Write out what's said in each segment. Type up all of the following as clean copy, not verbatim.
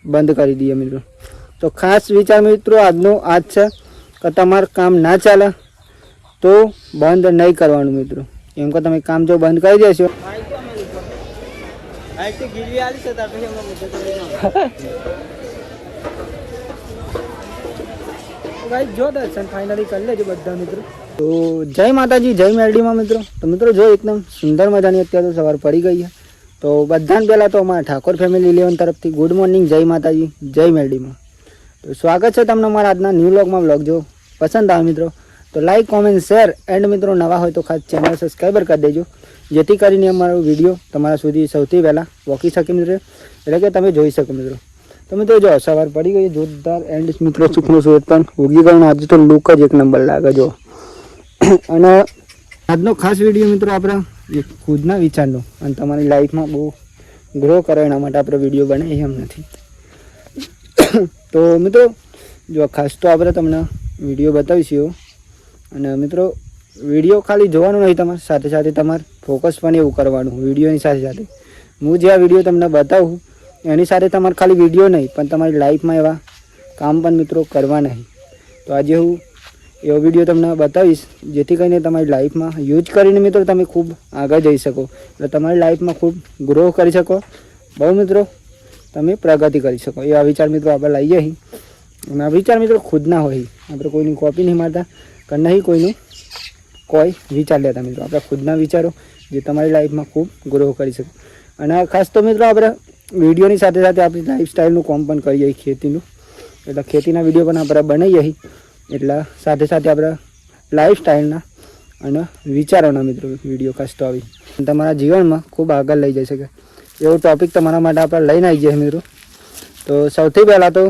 બંધ કરી દઈએ મિત્રો. તો ખાસ વિચાર મિત્રો આજનો આજ છે કે તમારું કામ ના ચાલે તો બંધ નહીં કરવાનું મિત્રો. કેમ કે તમે કામ જો બંધ કરી દેશો જો દર્શન ફાઇનલી કરી લેજો બધા મિત્રો. તો જય માતાજી, જય મેરડીમાં મિત્રો. તો મિત્રો જો એકદમ સુંદર મજાની અત્યારે તો સવાર પડી ગઈ છે. તો બધાને પહેલાં તો અમારા ઠાકોર ફેમિલી 11 તરફથી ગુડ મોર્નિંગ, જય માતાજી, જય મેરડીમાં. તો સ્વાગત છે તમને અમારા આજના ન્યૂ વ્લોગમાં. વ્લોગ જો પસંદ આવે મિત્રો તો લાઈક, કોમેન્ટ, શેર એન્ડ મિત્રો નવા હોય તો ખાસ ચેનલ સબસ્ક્રાઈબર કરી દેજો, જેથી કરીને અમારો વિડીયો તમારા સુધી સૌથી પહેલાં પહોંચી શકે મિત્રો, એટલે કે તમે જોઈ શકો મિત્રો. તો મિત્રો જો સવાર પડી ગઈ જોરદાર એન્ડ મિત્રો સુખનું સુરત પણ ઉગી ગયું. આજે તો લુક જ એક નંબર લાગે જો. અને આજનો ખાસ વિડીયો મિત્રો આપણા ખુદના વિચારનો અને તમારી લાઈફમાં બહુ ગ્રો કરો એના માટે આપણે વિડીયો બનાવીએ એમ નથી. તો મિત્રો જો ખાસ તો આપણે તમને વિડીયો બતાવીશું. અને મિત્રો વિડીયો ખાલી જોવાનું નહીં, તમારે સાથે સાથે તમારે ફોકસ પણ એવું કરવાનું વિડીયોની સાથે સાથે. હું જે આ વિડીયો તમને બતાવું એની સાથે તમારે ખાલી વિડીયો નહીં પણ તમારી લાઈફમાં એવા કામ પણ મિત્રો કરવા નહીં. તો આજે હું એવો વિડીયો તમને બતાવીશ જેથી કરીને તમારી લાઈફમાં યુઝ કરીને મિત્રો તમે ખૂબ આગળ જઈ શકો, એટલે તમારી લાઈફમાં ખૂબ ગ્રો કરી શકો, બહુ મિત્રો તમે પ્રગતિ કરી શકો. એવા વિચાર મિત્રો આપણે લઈએ અહીં. અને આ વિચાર મિત્રો ખુદના હોય, આપણે કોઈની કોપી નહીં મારતા કે નહીં કોઈનું કોઈ વિચાર લેતા મિત્રો. આપણા ખુદના વિચારો જે તમારી લાઈફમાં ખૂબ ગ્રો કરી શકો. અને ખાસ તો મિત્રો આપણે વિડીયોની સાથે સાથે આપણી લાઈફસ્ટાઈલનું કામ પણ કરીએ ખેતીનું, એટલે ખેતીના વિડીયો પણ આપણે બનાવીએ અહીં. એટલે સાથે સાથે આપણે લાઈફસ્ટાઈલના અને વિચારોના મિત્રો વિડીયો ખાસ તો આવી તમારા જીવનમાં ખૂબ આગળ લઈ જઈ શકે એવો ટૉપિક તમારા માટે આપણે લઈને આવી જઈએ મિત્રો. તો સૌથી પહેલાં તો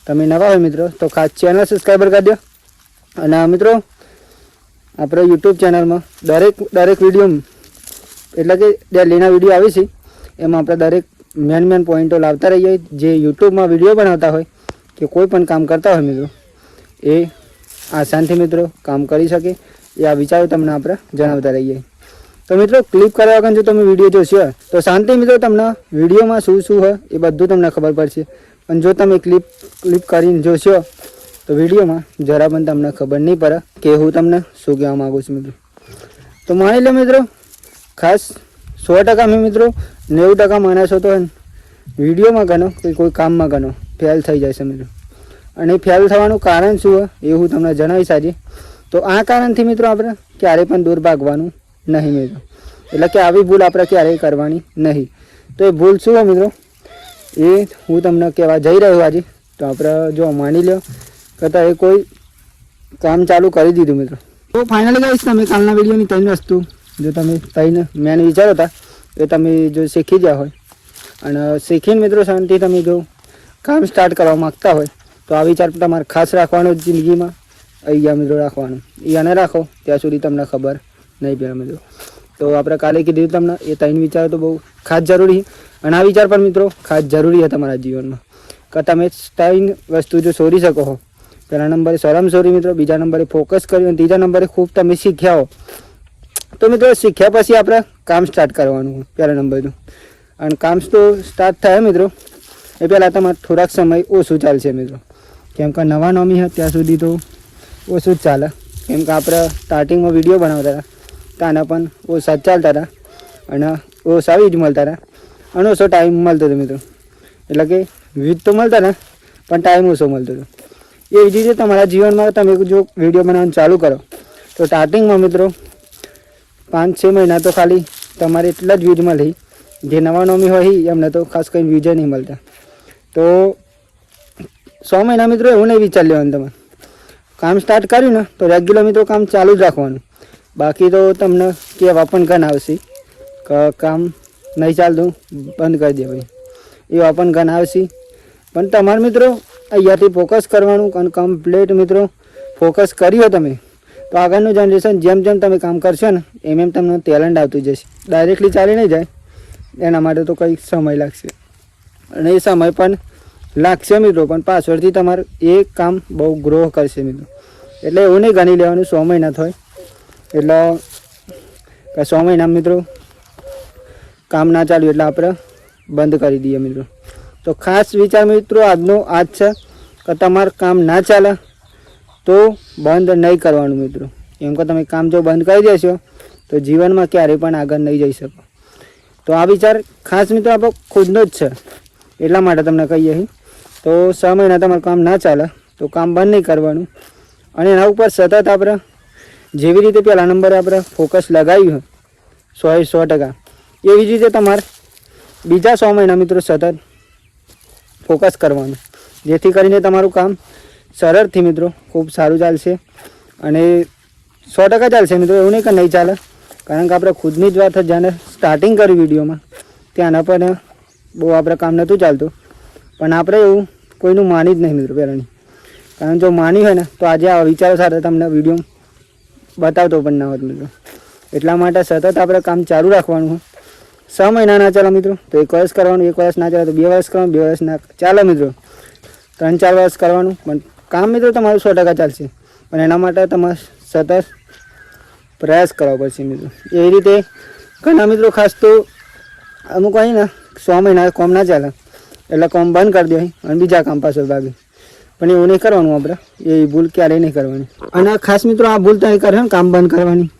તમે નવા હોય મિત્રો તો ખાસ ચેનલ સબસ્ક્રાઈબર કરી દો. અને મિત્રો આપણે યુટ્યુબ ચેનલમાં દરેક વિડીયો એટલે કે ડેલીના વિડીયો આવે છે એમાં આપણે દરેક મેન પોઈન્ટો લાવતા રહીએ. જે યુટ્યુબમાં વિડીયો બનાવતા હોય કે કોઈ પણ કામ કરતા હોય મિત્રો એ આસાનથી મિત્રો કામ કરી શકે એ આ વિચારો તમને આપણે જણાવતા રહીએ. તો મિત્રો ક્લિપ કર્યા વગર જો તમે વિડીયો જોશો તો શાંતિ મિત્રો તમને વિડીયોમાં શું હોય એ બધું તમને ખબર પડશે. પણ જો તમે ક્લિપ કરીને જોશો તો વિડીયોમાં જરા પણ તમને ખબર નહીં પડે કે હું તમને શું કહેવા માગું છું મિત્રો. તો માની લો મિત્રો ખાસ 100% મેં મિત્રો 90% માણસો તો વિડીયોમાં ગણો કે કોઈ કામમાં ગણો ફેલ થઈ જાય છે મિત્રો. અને ફેલ થવાનું કારણ શું હોય એ હું તમને જણાવીશ આજે. તો આ કારણથી મિત્રો આપણે ક્યારેય પણ દૂર ભાગવાનું નહીં મિત્રો, એટલે કે આવી ભૂલ આપણે ક્યારેય કરવાની નહીં. તો એ ભૂલ શું હોય મિત્રો એ હું તમને કહેવા જઈ રહ્યો આજે. તો આપણે જો માની લો કે એ કોઈ કામ ચાલુ કરી દીધું મિત્રો. તો ફાઇનલી ગાઈસ તમે કાલના વિડીયોની 3 વસ્તુ જો તમે 3 મેન વિચારો હતા એ તમે જો શીખી ગયા હોય અને શીખીને મિત્રો શાંતિ તમે જો કામ સ્ટાર્ટ કરવા માગતા હોય તો આ વિચાર તમારે ખાસ રાખવાનો જિંદગીમાં અહીંયા મિત્રો રાખવાનું. એને રાખો ત્યાં સુધી તમને ખબર નહીં પડે મિત્રો. તો આપણે કાલે કીધું તમને એ 3 વિચારો તો બહુ ખાસ જરૂરી છે. અને આ વિચાર પણ મિત્રો ખાસ જરૂરી છે તમારા જીવનમાં કે તમે 3 વસ્તુ જો છોડી શકો હો. પહેલા નંબરે શરમ છોડી મિત્રો, બીજા નંબરે ફોકસ કર્યું અને ત્રીજા નંબરે ખૂબ તમે શીખ્યા હો. તો મિત્રો શીખ્યા પછી આપણે કામ સ્ટાર્ટ કરવાનું પહેલા નંબરનું. અને કામ તો સ્ટાર્ટ થાય મિત્રો એ પહેલાં તમારે થોડાક સમય ઓછું ચાલશે મિત્રો, કેમ કે નવા નોમી હોય ત્યાં સુધી તો ઓછું જ ચાલે. કેમ કે આપણે સ્ટાર્ટિંગમાં વિડીયો બનાવતા હતા ત્યાંના પણ ઓછા જ ચાલતા હતા અને ઓછા જ મળતા હતા અને ઓછો ટાઈમ મળતો હતો મિત્રો. એટલે કે વ્યૂઝ તો મળતા ને પણ ટાઈમ ઓછો મળતો હતો. એ જ રીતે તમારા જીવનમાં તમે જો વિડીયો બનાવવાનું ચાલુ કરો તો સ્ટાર્ટિંગમાં મિત્રો 5-6 મહિના તો ખાલી તમારે એટલા જ વ્યૂઝ મળે. જે નવા નોમી હોય એમને તો ખાસ કંઈ વ્યૂઝ નહીં મળતા. તો 100 મહિના મિત્રો એવું નહીં વિચાર લેવાનું. તમારે કામ સ્ટાર્ટ કર્યું ને તો રેગ્યુલર મિત્રો કામ ચાલુ જ રાખવાનું. બાકી તો તમને કહેવા પણ ઘણા આવશે કે કામ નહીં ચાલતું બંધ કરી દેવાય, એવા પણ ઘણા આવશે. પણ તમારે મિત્રો અહીંયાથી ફોકસ કરવાનું અને કમ્પ્લીટ મિત્રો ફોકસ કર્યો તમે તો આગળનું જનરેશન જેમ તમે કામ કરશો ને એમ તમને ટેલેન્ટ આવતું જશે. ડાયરેક્ટલી ચાલી નહીં જાય, એના માટે તો કંઈક સમય લાગશે અને એ સમય પણ લાગશે મિત્રો, પણ પાછળથી તમારે એ કામ બહુ ગ્રો કરશે મિત્રો. એટલે એવું નહીં ગણી લેવાનું 100 મહિના થાય એટલે 100 મહિના મિત્રો કામ ના ચાલ્યું એટલે આપણે બંધ કરી દઈએ મિત્રો. તો ખાસ વિચાર મિત્રો આજનો આજ છે કે તમારું કામ ના ચાલે તો બંધ નહીં કરવાનું મિત્રો. કેમ કે તમે કામ જો બંધ કરી દેશો તો જીવનમાં ક્યારેય પણ આગળ નહીં જઈ શકો. તો આ વિચાર ખાસ મિત્રો આપણો ખુદનો જ છે, એટલા માટે તમને કહીએ. તો 6 મહિના તમારું કામ ના ચાલે તો કામ બંધ નહીં કરવાનું, અને એના ઉપર સતત આપણે જેવી રીતે પહેલા નંબરે આપણે ફોકસ લગાવ્યું 100% એવી જ રીતે તમારે બીજા 100 મહિના મિત્રો સતત ફોકસ કરવાનું, જેથી કરીને તમારું કામ સરળથી મિત્રો ખૂબ સારું ચાલશે અને 100% ચાલશે મિત્રો. એવું નહીં કે નહીં ચાલે, કારણ કે આપણે ખુદની જ વાત જાણે સ્ટાર્ટિંગ કરી વિડીયોમાં ત્યાંના પણ બહુ આપણે કામ નહોતું ચાલતું, પણ આપણે એવું કોઈનું માની જ નહીં મિત્રો પહેલાંની. કારણ જો માની હોય ને તો આજે આ વિચારો સાથે તમને વિડીયો બતાવતો પણ ના હોત મિત્રો. એટલા માટે સતત આપણે કામ ચાલુ રાખવાનું હોય. 6 મહિના ના ચાલે મિત્રો તો 1 વર્ષ કરવાનું, 1 વર્ષ ના ચાલે તો 2 વર્ષ કરવાનું, 2 વર્ષ ના ચાલે મિત્રો 3-4 વર્ષ કરવાનું, પણ કામ મિત્રો તમારું 100% ચાલશે. પણ એના માટે તમારે સતત પ્રયાસ કરવો પડશે મિત્રો. એવી રીતે ઘણા મિત્રો ખાસ તો અમુક અહીં ને 100 મહિના કામ ના ચાલે એટલે કામ બંધ કરી દે અને બીજા કામ પાછળ ભાગે, પણ એવું નહીં કરવાનું. આપણે એ ભૂલ ક્યારેય નહીં કરવાની. અને ખાસ મિત્રો આ ભૂલ તમે કરે ને કામ બંધ કરવાની,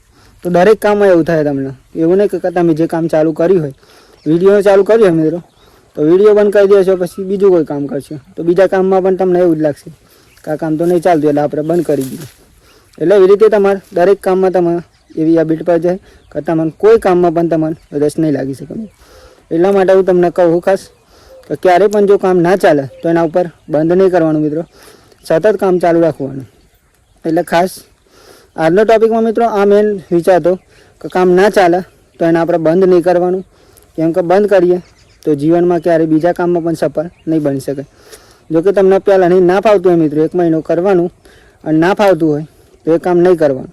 તો દરેક કામમાં એવું થાય તમને. એવું નહીં કે તમે જે કામ ચાલુ કર્યું હોય, વિડીયો ચાલુ કર્યો હોય મિત્રો, તો વિડીયો બંધ કરી દેશો પછી બીજું કોઈ કામ કરશો તો બીજા કામમાં પણ તમને એવું જ લાગશે કે આ કામ તો નહીં ચાલતું એટલે આપણે બંધ કરી દીધું. એટલે એવી રીતે તમારે દરેક કામમાં તમારે એવી હેબિટ પર જાય કે તમને કોઈ કામમાં પણ તમારે રસ નહીં લાગી શકે. એટલા માટે હું તમને કહું ખાસ કે ક્યારેય પણ જો કામ ના ચાલે તો એના ઉપર બંધ નહીં કરવાનું મિત્રો, સતત કામ ચાલુ રાખવાનું. એટલે ખાસ આજનો ટોપિકમાં મિત્રો આ મેન વિચાર હતો કે કામ ના ચાલે તો એને આપણે બંધ નહીં કરવાનું. કેમ કે બંધ કરીએ તો જીવનમાં ક્યારેય બીજા કામમાં પણ સફળ નહીં બની શકે. જોકે તમને પહેલાં ના ફાવતું હોય મિત્રો 1 મહિનો કરવાનું અને ના ફાવતું હોય તો એ કામ નહીં કરવાનું.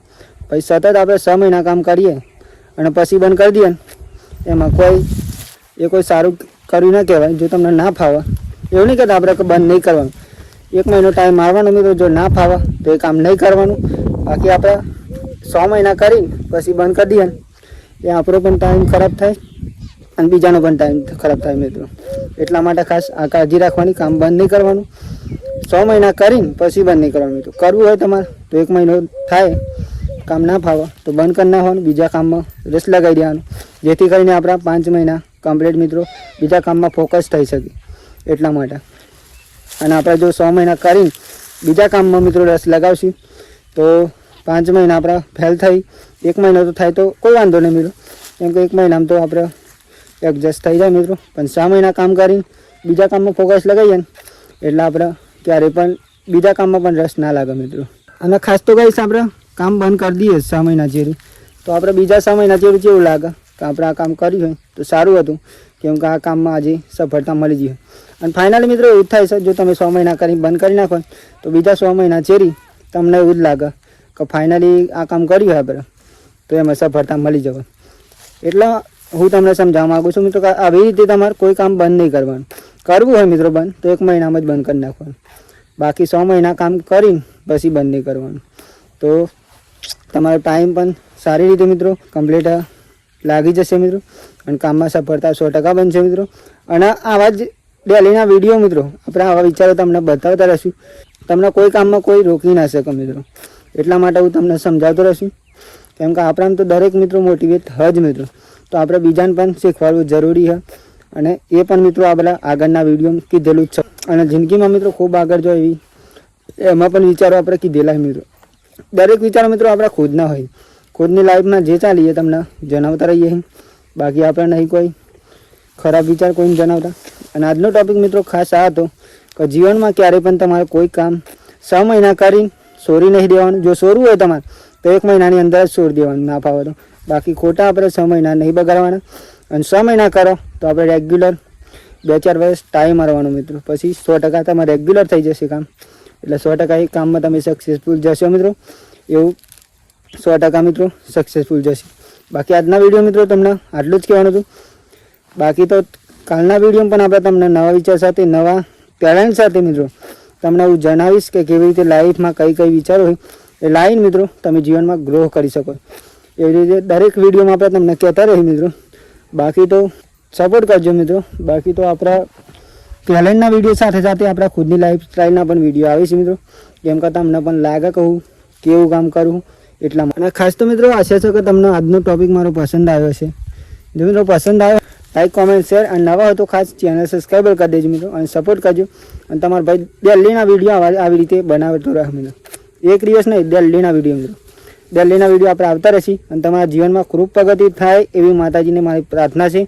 પછી સતત આપણે 6 મહિના કામ કરીએ અને પછી બંધ કરી દઈએ એમાં કોઈ સારું કર્યું ના કહેવાય. જો તમને ના ફાવે એવું નહીં કહેતા આપણે કે બંધ નહીં કરવાનું, 1 મહિનો ટાઈમ મારવાનો મિત્રો. જો ના ફાવે તો એ કામ નહીં કરવાનું. બાકી આપણે 100 મહિના કરીને પછી બંધ કરી દઈએ એ આપણો પણ ટાઈમ ખરાબ થાય અને બીજાનો પણ ટાઈમ ખરાબ થાય મિત્રો. એટલા માટે ખાસ આ કાળજી રાખવાની, કામ બંધ નહીં કરવાનું. 100 મહિના કરીને પછી બંધ નહીં કરવાનું મિત્રો. કરવું હોય તમારે તો 1 મહિનો થાય કામ ના ફાવે તો બંધ કરી નાખવાનું, બીજા કામમાં રસ લગાવી દેવાનું, જેથી કરીને આપણા 5 મહિના કમ્પ્લીટ મિત્રો બીજા કામમાં ફોકસ થઈ શકે. એટલા માટે અને આપણે જો 100 મહિના કરીને બીજા કામમાં મિત્રો રસ લગાવશું તો 5 મહિના આપણા ફેલ થઈ 1 મહિનો તો થાય તો કોઈ વાંધો નહીં મિત્રો. કેમ કે 1 મહિનામાં તો આપણે એડજસ્ટ થઈ જાય મિત્રો. પણ 6 મહિના કામ કરીને બીજા કામમાં ફોકસ લગાવીએ ને એટલે આપણે ક્યારેય પણ બીજા કામમાં પણ રસ ના લાગે મિત્રો. અને ખાસ તો કહીશ આપણે કામ બંધ કરી દઈએ 6 મહિના જેરી તો આપણે બીજા 6 મહિના જેવું કેવું લાગે કે આપણે આ કામ કર્યું હોય તો સારું હતું, કેમ કે આ કામમાં આજે સફળતા મળી ગઈ. અને ફાઇનલી મિત્રો એવું જ થાય છે, જો તમે 100 મહિના કરી બંધ કરી નાખો તો બીજા 100 મહિના ચેરી તમને એવું જ લાગે કે ફાઇનલી આ કામ કર્યું હોય આપણે તો એમાં સફળતા મળી જવા. એટલે હું તમને સમજાવવા માગું છું મિત્રો કે આવી રીતે તમારે કોઈ કામ બંધ નહીં કરવાનું. કરવું હોય મિત્રો બંધ તો 1 મહિનામાં જ બંધ કરી નાખવાનું. બાકી 100 મહિના કામ કરીને પછી બંધ નહીં કરવાનું. તો તમારો ટાઈમ પણ સારી રીતે મિત્રો કમ્પ્લીટ લાગી જશે મિત્રો અને કામમાં સફળતા 100% બનશે મિત્રો. અને આવા જ ડેલીના વિડીયો મિત્રો આપણે આવા વિચારો તમને બતાવતા રહીશું. તમને કોઈ કામમાં કોઈ રોકી ના શકે મિત્રો. એટલા માટે હું તમને સમજાવતો રહીશું. કેમ કે આપણા તો દરેક મિત્રો મોટિવેટ હોય જ મિત્રો, તો આપણે બીજાને પણ શીખવાડવું જરૂરી છે. અને એ પણ મિત્રો આપણા આગળના વિડીયો કીધેલું જ છે. અને જિંદગીમાં મિત્રો ખૂબ આગળ જો એવી એમાં પણ વિચારો આપણે કીધેલા મિત્રો. દરેક વિચારો મિત્રો આપણા ખુદના હોય, ખુદની લાઈફમાં જે ચાલીએ તમને જણાવતા રહીએ. બાકી આપણે નહીં કોઈ ખરાબ વિચાર કોઈને જણાવતા. અને આજનો ટોપિક મિત્રો ખાસ આ હતો કે જીવનમાં ક્યારેય પણ તમારે કોઈ કામ 6 મહિના કરીને સોરી નહીં દેવાનું. જો સોરવું હોય તમારે તો 1 મહિનાની અંદર જ સોરી દેવાનું, ના ફાવે તો. બાકી ખોટા આપણે 6 મહિના નહીં બગાડવાના. અને 6 મહિના કરો તો આપણે રેગ્યુલર 2-4 વર્ષ ટાઈમ મારવાનો મિત્રો. પછી 100% તમારે રેગ્યુલર થઈ જશે કામ. એટલે 100% એ કામમાં તમે સક્સેસફુલ જશો મિત્રો. એવું 100% મિત્રો સક્સેસફુલ જશે. બાકી આજના વિડીયો મિત્રો તમને આટલું જ કહેવાનું હતું. બાકી તો કાલના વિડીયો પણ આપણે તમને નવા વિચાર સાથે, નવા ટેલેન્ટ સાથે મિત્રો તમને હું જણાવીશ કે કેવી રીતે લાઈફમાં કઈ કઈ વિચારો હોય એ લાઈન મિત્રો તમે જીવનમાં ગ્રો કરી શકો. એવી રીતે દરેક વિડીયોમાં આપણે તમને કહેતા રહીએ મિત્રો. બાકી તો સપોર્ટ કરજો મિત્રો. બાકી તો આપણા પહેલાંના વિડીયો સાથે સાથે આપણા ખુદની લાઈફસ્ટાઈલના પણ વિડીયો આવે છે મિત્રો, જેમ કે તમને પણ લાગે કહું કેવું કામ કરું એટલા માટે. અને ખાસ તો મિત્રો આશા છે કે તમને આજનો ટોપિક મારો પસંદ આવ્યો છે. જો મિત્રો પસંદ આવ્યો લાઈક કોમેન્ટ શેર, અને નવા હોય તો ખાસ ચેનલ સબસ્ક્રાઈબર કરી દેજો મિત્રો, અને સપોર્ટ કરજો. અને તમારા ભાઈ દિલ્હીના વિડીયો આવી રીતે બનાવતો રહે મિત્રો, એક દિવસ નહીં દિલ્હીના વિડીયો મિત્રો, દિલ્હીના વિડીયો આપણે આવતા રહેશે. અને તમારા જીવનમાં ખૂબ પ્રગતિ થાય એવી માતાજીને મારી પ્રાર્થના છે,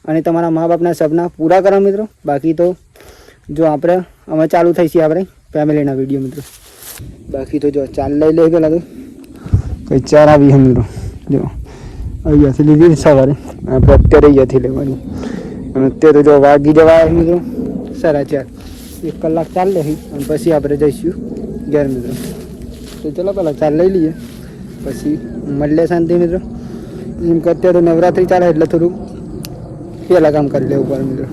અને તમારા મા બાપના સપના પૂરા કરો મિત્રો. બાકી તો જો અમે ચાલુ થઈ છીએ આપણે ફેમિલીના વિડીયો મિત્રો. બાકી તો જો ચાલ લઈ લે પેલા તો કઈ ચાર આવી મિત્રો, જો અહીંયાથી લીધી સવારે, આપણે અત્યારે અહીંયાથી લેવાની. અને અત્યારે જો વાગી જવા મિત્રો 4:30, 1 કલાક ચાલ લે અને પછી આપણે જઈશું ઘેર મિત્રો. તો ચલો પહેલાં ચાલ લઈ લઈએ, પછી મળીએ શાંતિ મિત્રો. જેમ કે અત્યારે નવરાત્રિ ચાલે એટલે થોડું પહેલાં કામ કરી લેવું પડે મિત્રો.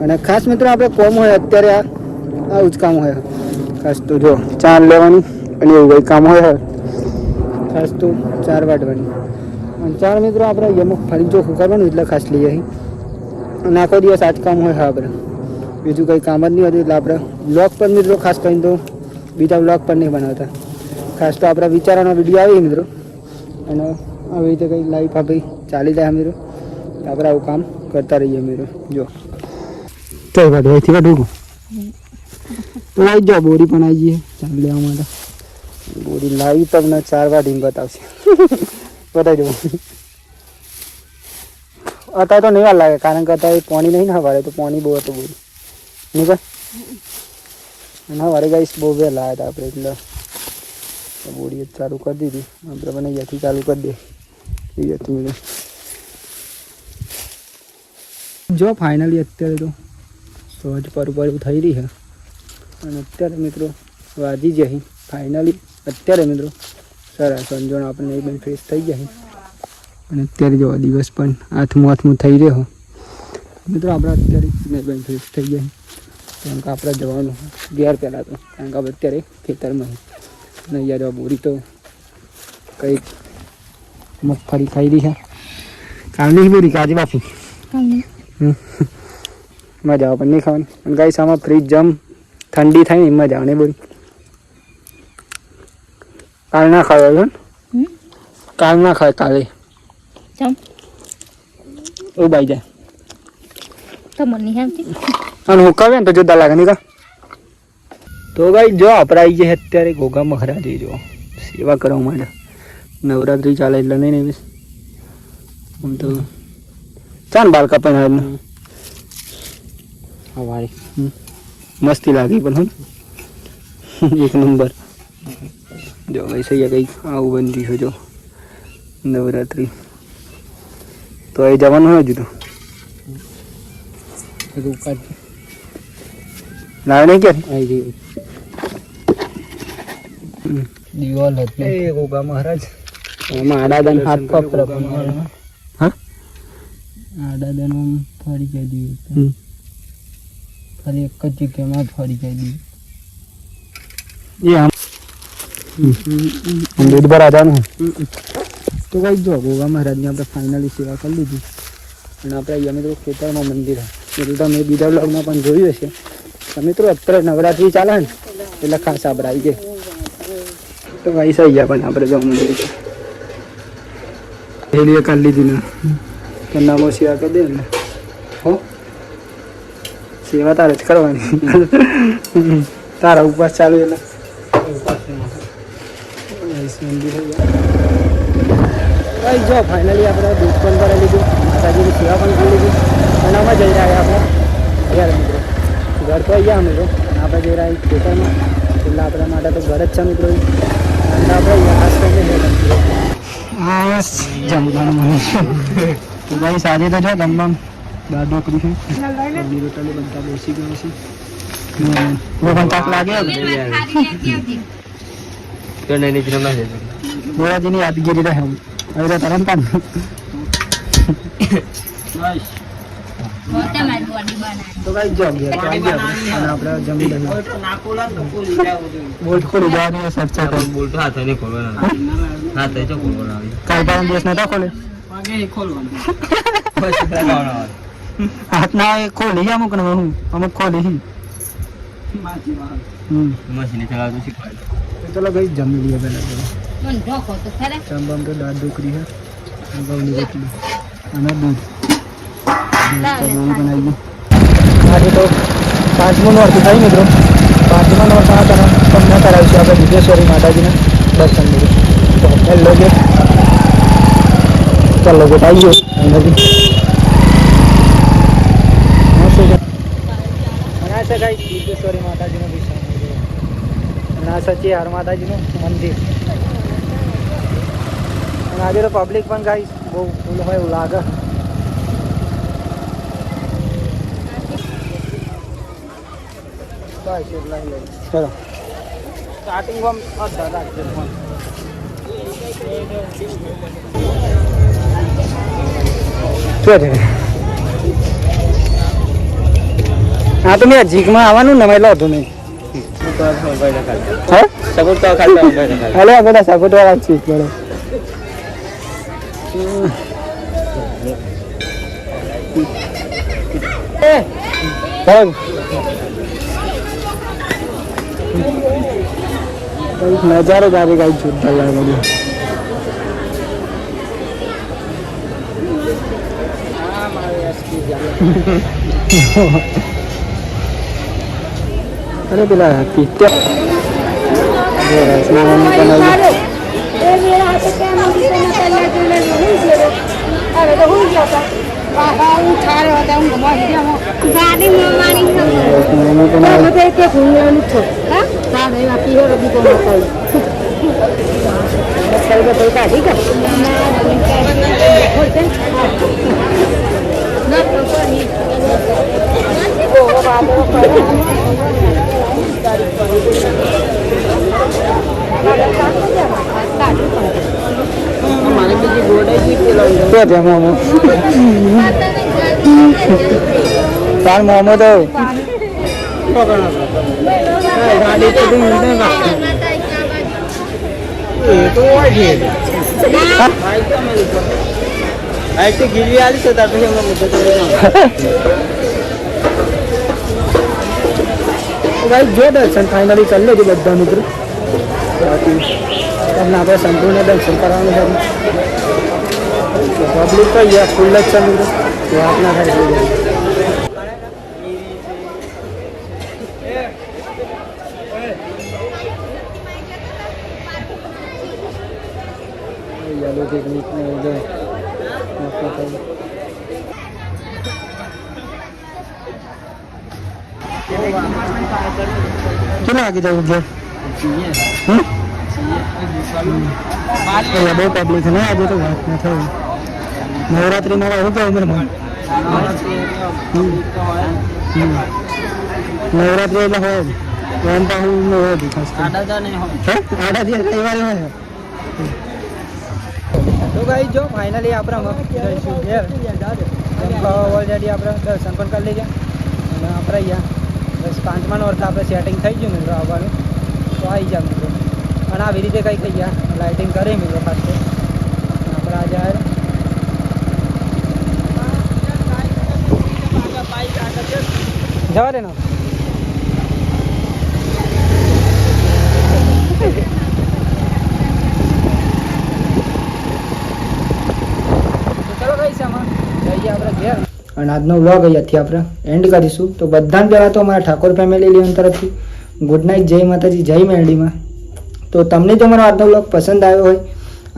અને ખાસ મિત્રો આપણે કોમ હોય અત્યારે આવું જ કામ હોય ખાસ તો, જો ચાર લેવાની અને એવું કંઈ કામ હોય ખાસ તો 4 વાટવાની. અને 4 મિત્રો આપણે અમુક ફરી ચોખ્ખું કરવાનું એટલે ખાસ લઈએ અહીં. અને આખો દિવસ આ જ કામ હોય આપણે, બીજું કંઈ કામ જ નહીં હોતું. એટલે આપણે બ્લોગ પર મિત્રો ખાસ કરીને તો બીજા બ્લોગ પર નહીં બનાવતા, ખાસ તો આપણા વિચારોનો વિડીયો આવે મિત્રો. અને આવી રીતે કંઈક લાઈફ આપણી ચાલી જાય મિત્રો, આપણે આવું કામ કરતા રહીએ મિત્રો. જો કઈ વાત અહીંથી કાઢું તો આવી જાઓ, બોરી પણ આવી જઈએ ચાલ લેવા માટે. બોરી લાવી તમને 4 વાટીને બતાવશે બતાવી દો. અત્યારે તો નહીં વાર લાગે, કારણ કે અત્યારે પાણી નહીં ના વાળે, તો પાણી બહુ હતું બોરી નહીં ભાઈ. ના વારે ગાઈશ બહુ વહેલા આવ્યા હતા આપણે, એટલે બોરી ચાલુ કરી દીધી આપણે. બને અહીંયાથી ચાલુ કરી દે અહીંયાથી. જો ફાઇનલી અત્યારે તો સહજ પર થઈ રહી છે. અને અત્યારે મિત્રો વાજી જાય ફાઇનલી અત્યારે મિત્રો સરસ સમજણ આપણને એકદમ ફ્રેશ થઈ જાય. અને અત્યારે જો દિવસ પણ હાથમું થઈ રહ્યો મિત્રો, આપણે અત્યારે એકદમ ફ્રેશ થઈ જાય. કારણ કે આપણે જવાનું ઘેર પહેલાં તો, કારણ કે આપણે અત્યારે ખેતરમાં અને અહીંયા જો બોરી તો કંઈક મગફળી ખાઈ રહી છે. કાલની બોરી કાજી બાફી મજા આવે પણ નહીં ખાવાની. અને ગાઈસ આમાં ફ્રીજ જમ ઠંડી થાય ને મજા આવે ને બોરી. કાલ ના ખાય, કાલ ના ખાય, કાલે ઉબાઈ જાય અને હુકાવે ને તો જોરદાર લાગે નહીં કા. તો ભાઈ જો આપણે આવી જાય અત્યારે ઘોઘા મહારાજે જો સેવા કરવા માટે. નવરાત્રિ ચાલે એટલે નહીં નહીં આમ તો ચાલ બાર કાપણ હવારે મસ્તી લાગી પણ એક નંબર. જો ભાઈ સહી કંઈક આવું બનતી છે જો નવરાત્રિ. તો એ જવાનું હોય હજુ તો લાવે નહીં ક્યાં આવી દિવાલ હતી ગોગા મહારાજ. એમાં આડાદન હાથ પકડ આડાદન ફરી જાય દીધું, ખાલી એક જ જગ્યામાં ફરી જાય દીધું. દૂધ પર આધારનું તો કઈ જો ગોગા મહારાજની આપણે ફાઇનલી સેવા કરી લીધી. અને આપણે અહીંયા મિત્રો ખેતરમાં મંદિર એટલે તમે બીજા બ્લોગમાં પણ જોયું હશે. તો મિત્રો અત્યારે નવરાત્રિ ચાલે ને એટલે ખાસ આપણે આવી જાય. તો ભાઈ સહી ગયા પણ આપણે જવા મંદિર પહેલી કરી લીધી ને તો નામો સેવા કરી દે ને હો. સેવા તારે જ કરવાની, તારા ઉપવાસ ચાલુ એટલે ભાઈ જો ફાઇનલી આપણે દૂધ પણ ભરાઈ લીધું, માતાજીની સેવા પણ કરી લીધી. અને અમે જઈ રહ્યા આપણે ઘર મિત્રો. ઘર તો અહીંયા મિત્રો, અને આપણે જઈ રહ્યા ખેતરમાં એટલે આપણા માટે તો ઘર જ છે મિત્રો. અને આપણે ખાસ કરીને જમવાનું મળે તો ભાઈ સાંજે તો જો જમવાનું દાળ ઢોકળી છે, રોટલી બનતા બેસી ગયો છે. પણ તાક લાગે બોરાજીની યાદગીરી રહે હવે તરમ તાન. તો ભાઈ જો આપણે જમી લઈએ. બોલ્ટ ખોલી જવાની ચર્ચા કરો. બોલ્ટ હાથે નહીં ખોલવાના, હાથે જો ખોલવાના. કાઈ પણ દેશ નતા ખોલે હાથ ના ખોલી અમુક ને હું અમુક ખોલી મશીન ચલાવતું શીખવાડે. ચલો ભાઈ જમી લઈએ પહેલા ચંબમ તો દાળ ઢોકરી છે ઘઉંની રોટલી અને દૂધ બનાવી આજે તો 5મું નોરતું થાય મિત્રો. 5મા નોરતા તમને કરાવીશું આપણે વિઘ્નેશ્વરી માતાજીના દર્શન લીધું. તો હેલો ગેટ ચાલો ગેટ આવી ગયો છે ગાઈસ વિઘ્નેશ્વરી માતાજીનું દર્શન અને આ સચી હાર માતાજીનું મંદિર. અને આજે તો પબ્લિક પણ ગાઈસ બહુ ફૂલ હોય એવું લાગે. ચલો સ્ટાર્ટિંગમાં અડધા રાખજો. શું છે હા તો મેં જીકમાં આવવાનું ને એટલે હતું નહીં. હાલે આ બધા સપોર્ટ વાળા જ છે. નજારો તારી કઈ જોરદાર લાગે બધું. અરે પેલા પિક્ચર તાર મોમો તો ગાડી તો ગીરી આવી છે તાર પછી જો દર્શન ફાઇનલી કરી લેજો બધા મિત્રો. તમને આપણે સંપૂર્ણ દર્શન કરવાનું છે. પબ્લિક તો ફૂલ જ છે મિત્રો. વાત ના થાય કેટલા વાગે જવું છે? બહુ પબ્લિક છે ને આજે તો વાત ના થયું. નવરાત્રીમાં એવું કેવું મને નવરાત્રી એટલે હોય એમ તો હું હોય ખાસ આડાથી રવિવારે હોય. તો ગાઈ જો ફાઇનલી આપણે ઓલરેડી આપણે દર્શન પણ કરી લીધા અને આપણે અહીંયા બસ 5મા નોરતા આપણે સેટિંગ થઈ ગયું મિત્રો આવવાનું. તો આવી જાય મિત્રો. અને આવી રીતે કંઈ કહી ગયા લાઇટિંગ કરી મિત્રો ખાસ તો આપણે આજે જવા દે ના. અને આજનો વ્લોગ અહીંયાથી આપણે એન્ડ કરીશું. તો બધાને પહેલાં તો અમારા ઠાકોર ફેમિલી લેવન તરફથી ગુડ નાઇટ, જય માતાજી, જય મેરડીમાં. તો તમને જો મારો આજનો વ્લોગ પસંદ આવ્યો હોય,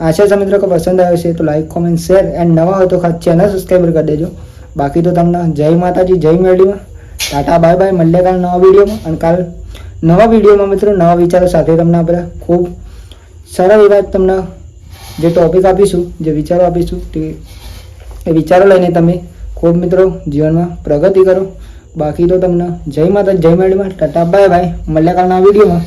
આશા છે મિત્રો કે પસંદ આવ્યો છે, તો લાઈક કોમેન્ટ શેર એન્ડ નવા હોય તો ખાસ ચેનલ સબસ્ક્રાઈબર કરી દેજો. બાકી તો તમને જય માતાજી, જય મેરડીમાં. Tata bye bye. મળીએ કાલ નવા વિડીયોમાં. અને કાલ નવા વિડીયોમાં મિત્રો નવા વિચારો સાથે તમને આપણે ખૂબ સરળ એવા તમને જે ટોપિક આપીશું, જે વિચારો આપીશું, તે એ વિચારો લઈને તમે ખૂબ મિત્રો જીવનમાં પ્રગતિ કરો. બાકી તો તમને જય માતા, જય મેરડીમાં. Tata bye bye. મળીએ કાલના વિડીયોમાં.